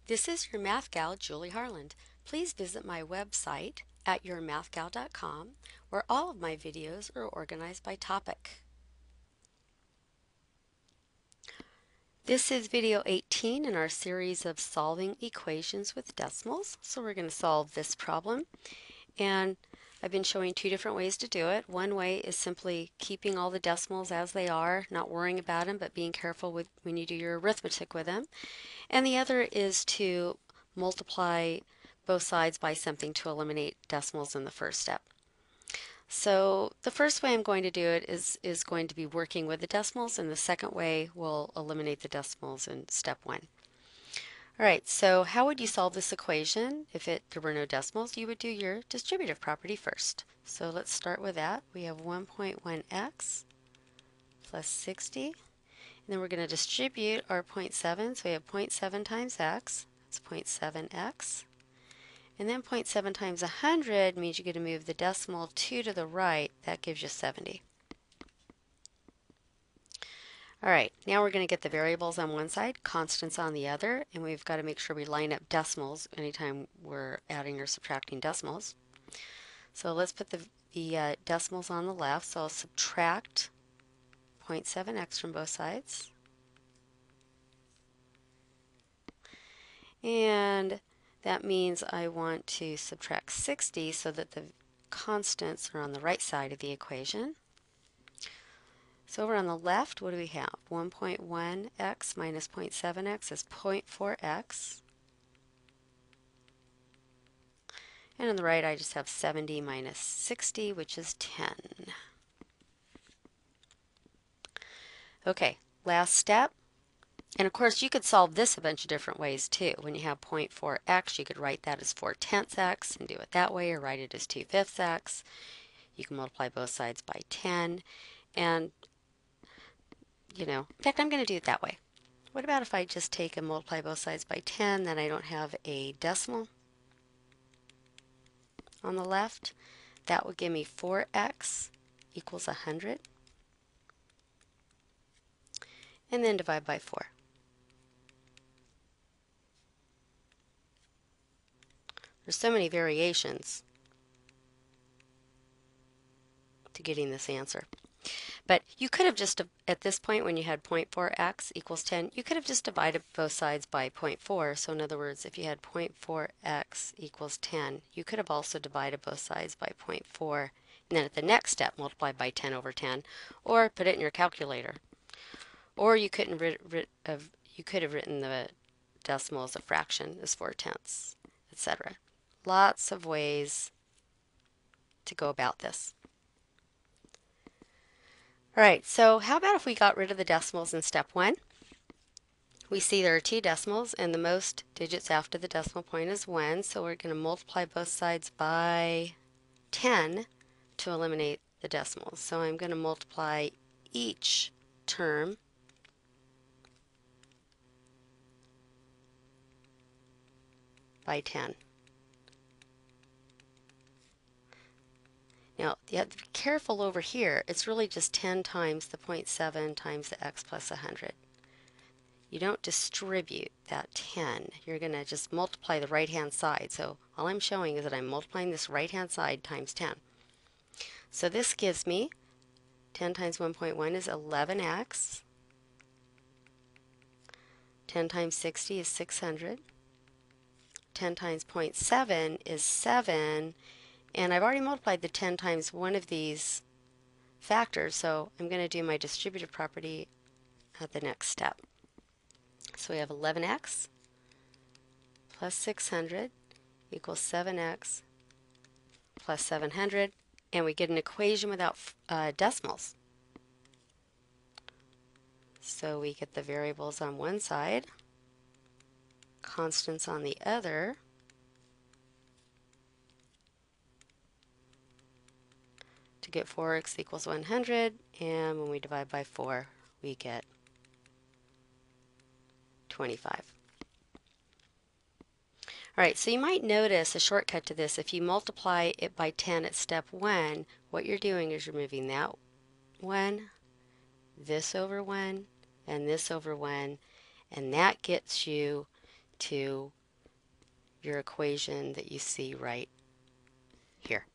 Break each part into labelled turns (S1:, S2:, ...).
S1: This is your math gal, Julie Harland. Please visit my website at yourmathgal.com, where all of my videos are organized by topic. This is video 18 in our series of solving equations with decimals. So we're going to solve this problem, and I've been showing two different ways to do it. One way is simply keeping all the decimals as they are, not worrying about them, but being careful when you do your arithmetic with them. And the other is to multiply both sides by something to eliminate decimals in the first step. So the first way I'm going to do it is going to be working with the decimals, and the second way will eliminate the decimals in step one. All right, so how would you solve this equation if there were no decimals? You would do your distributive property first. So let's start with that. We have 1.1x plus 60. And then we're going to distribute our 0.7. So we have 0.7 times x. That's 0.7x. And then 0.7 times 100 means you're going to move the decimal 2 to the right. That gives you 70. All right, now we're going to get the variables on one side, constants on the other, and we've got to make sure we line up decimals anytime we're adding or subtracting decimals. So let's put the decimals on the left. So I'll subtract 0.7x from both sides. And that means I want to subtract 60 so that the constants are on the right side of the equation. So over on the left, what do we have? 1.1x minus 0.7x is 0.4x. And on the right, I just have 70 minus 60, which is 10. Okay, last step. And of course, you could solve this a bunch of different ways too. When you have 0.4x, you could write that as 4/10 x and do it that way, or write it as 2/5 x. You can multiply both sides by 10. And, in fact, I'm going to do it that way. What about if I just take and multiply both sides by 10, then I don't have a decimal on the left? That would give me 4x equals 100. And then divide by 4. There's so many variations to getting this answer. But you could have just, at this point when you had 0.4x equals 10, you could have just divided both sides by 0.4. So in other words, if you had 0.4x equals 10, you could have also divided both sides by 0.4, and then at the next step multiply by 10 over 10, or put it in your calculator. Or you could have written the decimal as a fraction, as 4/10, etc. Lots of ways to go about this. All right, so how about if we got rid of the decimals in step one? We see there are two decimals, and the most digits after the decimal point is 1, so we're going to multiply both sides by 10 to eliminate the decimals. So I'm going to multiply each term by 10. Now, you have to be careful over here. It's really just 10 times the 0.7 times the x plus 100. You don't distribute that 10. You're going to just multiply the right-hand side. So all I'm showing is that I'm multiplying this right-hand side times 10. So this gives me 10 times 1.1 is 11x. 10 times 60 is 600. 10 times 0.7 is 7. And I've already multiplied the 10 times one of these factors, so I'm going to do my distributive property at the next step. So we have 11x plus 600 equals 7x plus 700, and we get an equation without decimals. So we get the variables on one side, constants on the other, to get 4x equals 100, and when we divide by 4, we get 25. All right, so you might notice a shortcut to this. If you multiply it by 10 at step 1, what you're doing is you're moving that 1, this over 1, and this over 1, and that gets you to your equation that you see right here.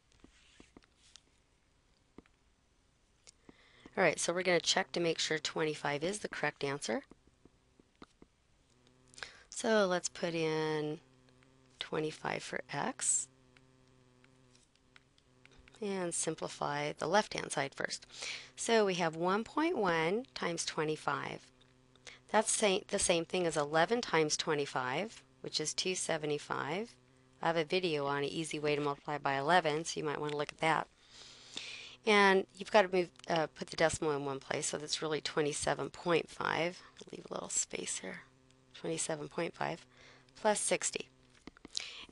S1: All right, so we're going to check to make sure 25 is the correct answer. So let's put in 25 for x and simplify the left-hand side first. So we have 1.1 times 25. That's the same thing as 11 times 25, which is 275. I have a video on an easy way to multiply by 11, so you might want to look at that. And you've got to put the decimal in one place, so that's really 27.5. Leave a little space here. 27.5 plus 60.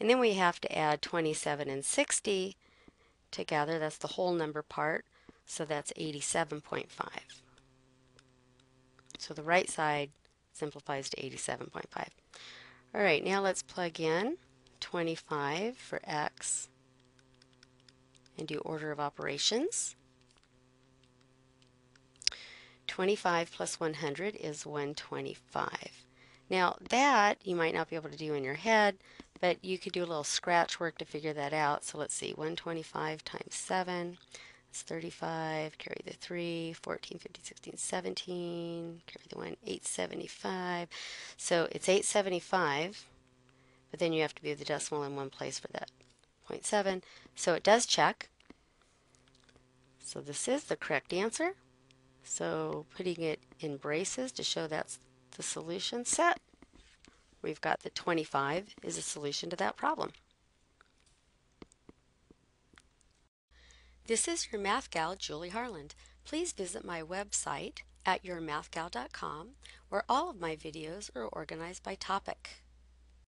S1: And then we have to add 27 and 60 together. That's the whole number part, so that's 87.5. So the right side simplifies to 87.5. All right, now let's plug in 25 for x and do order of operations. 25 plus 100 is 125. Now that you might not be able to do in your head, but you could do a little scratch work to figure that out. So let's see, 125 times 7 is 35, carry the 3, 14, 15, 16, 17, carry the 1, 875. So it's 875, but then you have to move the decimal in one place for that 0.7. So it does check. So this is the correct answer. So putting it in braces to show that's the solution set, we've got that 25 is a solution to that problem. This is your Math Gal, Julie Harland. Please visit my website at yourmathgal.com, where all of my videos are organized by topic.